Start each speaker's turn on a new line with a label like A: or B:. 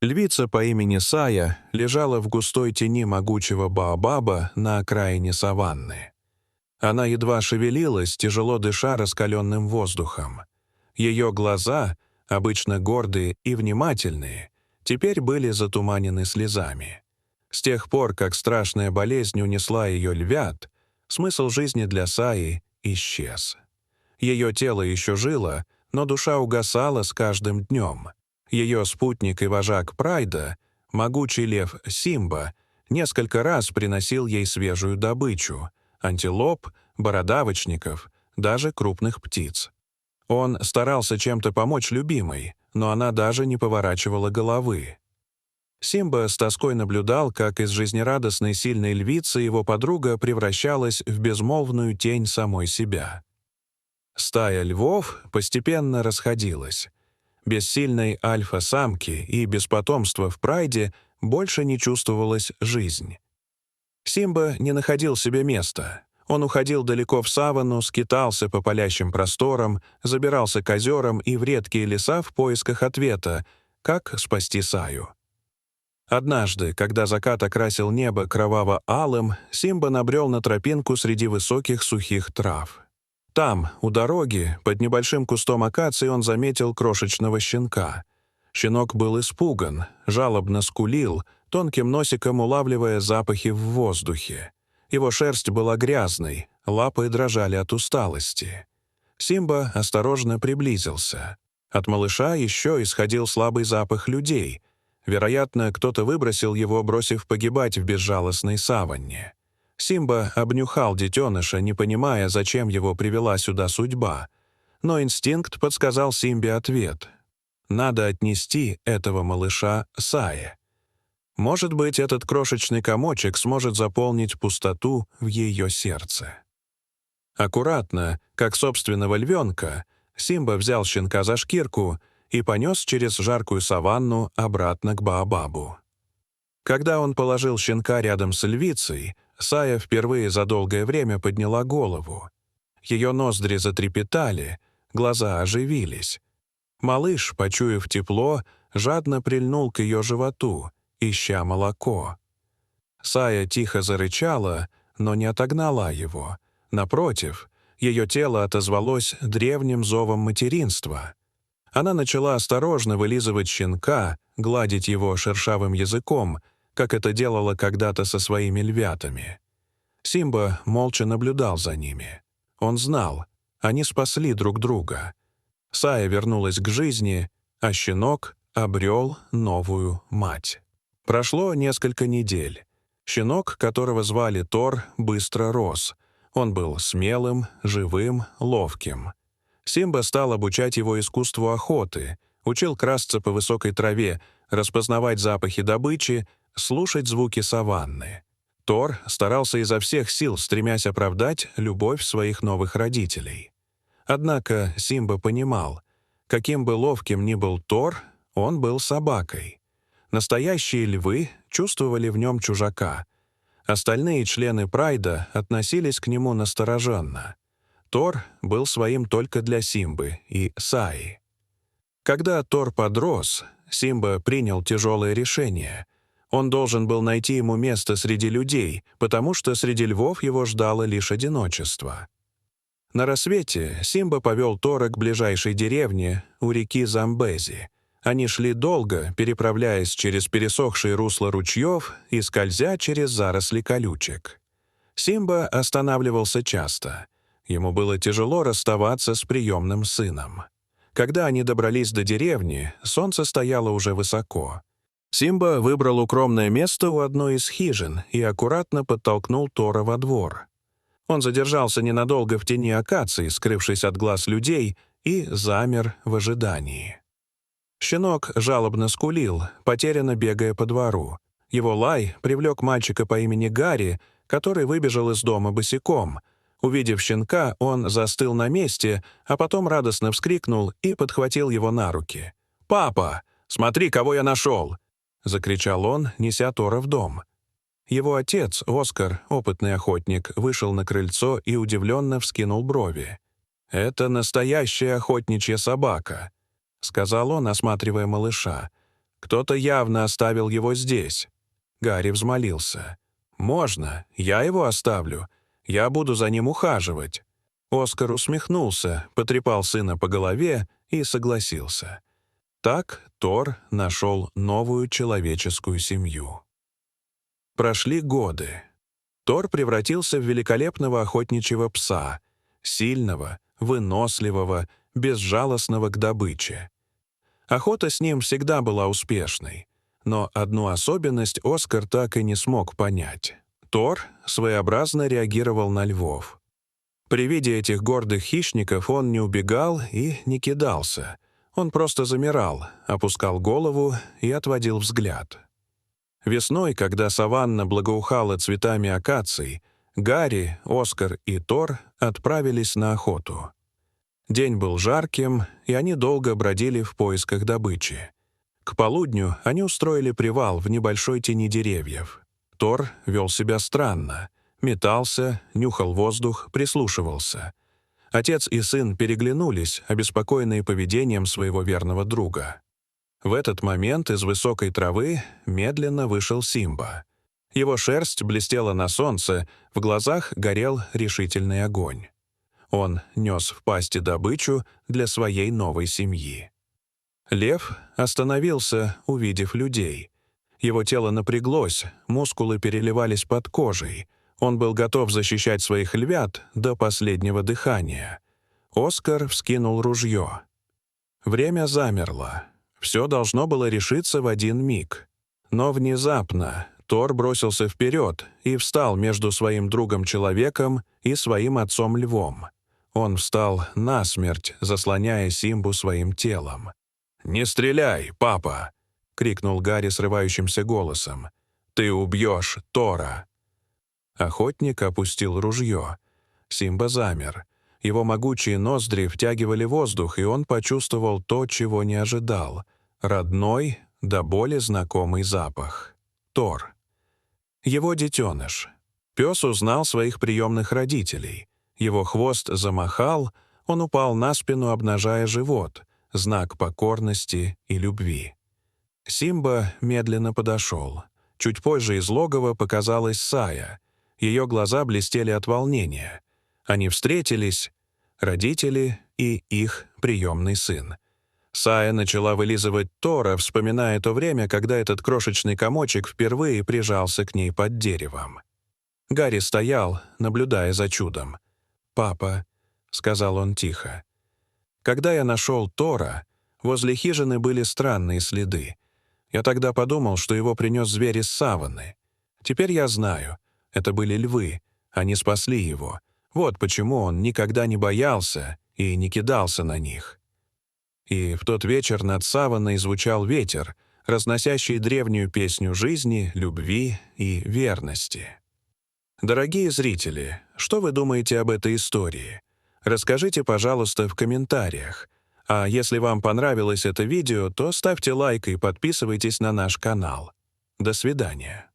A: Львица по имени Сая лежала в густой тени могучего баобаба на окраине саванны. Она едва шевелилась, тяжело дыша раскаленным воздухом. Ее глаза, обычно гордые и внимательные, теперь были затуманены слезами. С тех пор, как страшная болезнь унесла ее львят, смысл жизни для Саи исчез. Ее тело еще жило, но душа угасала с каждым днем. Ее спутник и вожак Прайда, могучий лев Симба, несколько раз приносил ей свежую добычу — антилоп, бородавочников, даже крупных птиц. Он старался чем-то помочь любимой, но она даже не поворачивала головы. Симба с тоской наблюдал, как из жизнерадостной сильной львицы его подруга превращалась в безмолвную тень самой себя. Стая львов постепенно расходилась. Без сильной альфа-самки и без потомства в прайде больше не чувствовалась жизнь. Симба не находил себе места. Он уходил далеко в саванну, скитался по палящим просторам, забирался к озерам и в редкие леса в поисках ответа, как спасти Саю. Однажды, когда закат окрасил небо кроваво-алым, Симба набрел на тропинку среди высоких сухих трав. Там, у дороги, под небольшим кустом акации он заметил крошечного щенка. Щенок был испуган, жалобно скулил, тонким носиком улавливая запахи в воздухе. Его шерсть была грязной, лапы дрожали от усталости. Симба осторожно приблизился. От малыша еще исходил слабый запах людей. Вероятно, кто-то выбросил его, бросив погибать в безжалостной саванне. Симба обнюхал детеныша, не понимая, зачем его привела сюда судьба. Но инстинкт подсказал Симбе ответ. Надо отнести этого малыша Сае. Может быть, этот крошечный комочек сможет заполнить пустоту в ее сердце. Аккуратно, как собственного львенка, Симба взял щенка за шкирку и понес через жаркую саванну обратно к Баобабу. Когда он положил щенка рядом с львицей, Сая впервые за долгое время подняла голову. Ее ноздри затрепетали, глаза оживились. Малыш, почуяв тепло, жадно прильнул к ее животу, ища молоко. Сая тихо зарычала, но не отогнала его. Напротив, ее тело отозвалось древним зовом материнства. Она начала осторожно вылизывать щенка, гладить его шершавым языком, как это делала когда-то со своими львятами. Симба молча наблюдал за ними. Он знал, они спасли друг друга. Сая вернулась к жизни, а щенок обрел новую мать. Прошло несколько недель. Щенок, которого звали Тор, быстро рос. Он был смелым, живым, ловким. Симба стал обучать его искусству охоты, учил красться по высокой траве, распознавать запахи добычи, слушать звуки саванны. Тор старался изо всех сил, стремясь оправдать любовь своих новых родителей. Однако Симба понимал, каким бы ловким ни был Тор, он был собакой. Настоящие львы чувствовали в нем чужака. Остальные члены прайда относились к нему настороженно. Тор был своим только для Симбы и Саи. Когда Тор подрос, Симба принял тяжелое решение. Он должен был найти ему место среди людей, потому что среди львов его ждало лишь одиночество. На рассвете Симба повел Тора к ближайшей деревне у реки Замбези. Они шли долго, переправляясь через пересохшие русла ручьев и скользя через заросли колючек. Симба останавливался часто. Ему было тяжело расставаться с приемным сыном. Когда они добрались до деревни, солнце стояло уже высоко. Симба выбрал укромное место у одной из хижин и аккуратно подтолкнул Тора во двор. Он задержался ненадолго в тени акации, скрывшись от глаз людей, и замер в ожидании. Щенок жалобно скулил, потерянно бегая по двору. Его лай привлек мальчика по имени Гарри, который выбежал из дома босиком. Увидев щенка, он застыл на месте, а потом радостно вскрикнул и подхватил его на руки. «Папа, смотри, кого я нашел!» — закричал он, неся Тора в дом. Его отец, Оскар, опытный охотник, вышел на крыльцо и удивленно вскинул брови. «Это настоящая охотничья собака», — сказал он, осматривая малыша. Кто-то явно оставил его здесь. Гарри взмолился. «Можно, я его оставлю. Я буду за ним ухаживать». Оскар усмехнулся, потрепал сына по голове и согласился. Так Тор нашел новую человеческую семью. Прошли годы. Тор превратился в великолепного охотничьего пса, сильного, выносливого, безжалостного к добыче. Охота с ним всегда была успешной, но одну особенность Оскар так и не смог понять. Тор своеобразно реагировал на львов. При виде этих гордых хищников он не убегал и не кидался. Он просто замирал, опускал голову и отводил взгляд. Весной, когда саванна благоухала цветами акаций, Гарри, Оскар и Тор отправились на охоту. День был жарким, и они долго бродили в поисках добычи. К полудню они устроили привал в небольшой тени деревьев. Тор вел себя странно. Метался, нюхал воздух, прислушивался. Отец и сын переглянулись, обеспокоенные поведением своего верного друга. В этот момент из высокой травы медленно вышел Симба. Его шерсть блестела на солнце, в глазах горел решительный огонь. Он нес в пасти добычу для своей новой семьи. Лев остановился, увидев людей. Его тело напряглось, мускулы переливались под кожей. Он был готов защищать своих львят до последнего дыхания. Оскар вскинул ружье. Время замерло. Все должно было решиться в один миг. Но внезапно Тор бросился вперед и встал между своим другом-человеком и своим отцом-львом. Он встал насмерть, заслоняя Симбу своим телом. «Не стреляй, папа!» — крикнул Гарри срывающимся голосом. «Ты убьешь Тора!» Охотник опустил ружье. Симба замер. Его могучие ноздри втягивали воздух, и он почувствовал то, чего не ожидал. Родной, до боли знакомый запах. Тор. Его детеныш. Пес узнал своих приемных родителей. Его хвост замахал, он упал на спину, обнажая живот, знак покорности и любви. Симба медленно подошел. Чуть позже из логова показалась Сая. Ее глаза блестели от волнения. Они встретились, родители и их приемный сын. Сая начала вылизывать Тора, вспоминая то время, когда этот крошечный комочек впервые прижался к ней под деревом. Гарри стоял, наблюдая за чудом. «Папа», — сказал он тихо, — «когда я нашел Тора, возле хижины были странные следы. Я тогда подумал, что его принес зверь из саванны. Теперь я знаю, это были львы, они спасли его. Вот почему он никогда не боялся и не кидался на них». И в тот вечер над саванной звучал ветер, разносящий древнюю песню жизни, любви и верности. Дорогие зрители, что вы думаете об этой истории? Расскажите, пожалуйста, в комментариях. А если вам понравилось это видео, то ставьте лайк и подписывайтесь на наш канал. До свидания.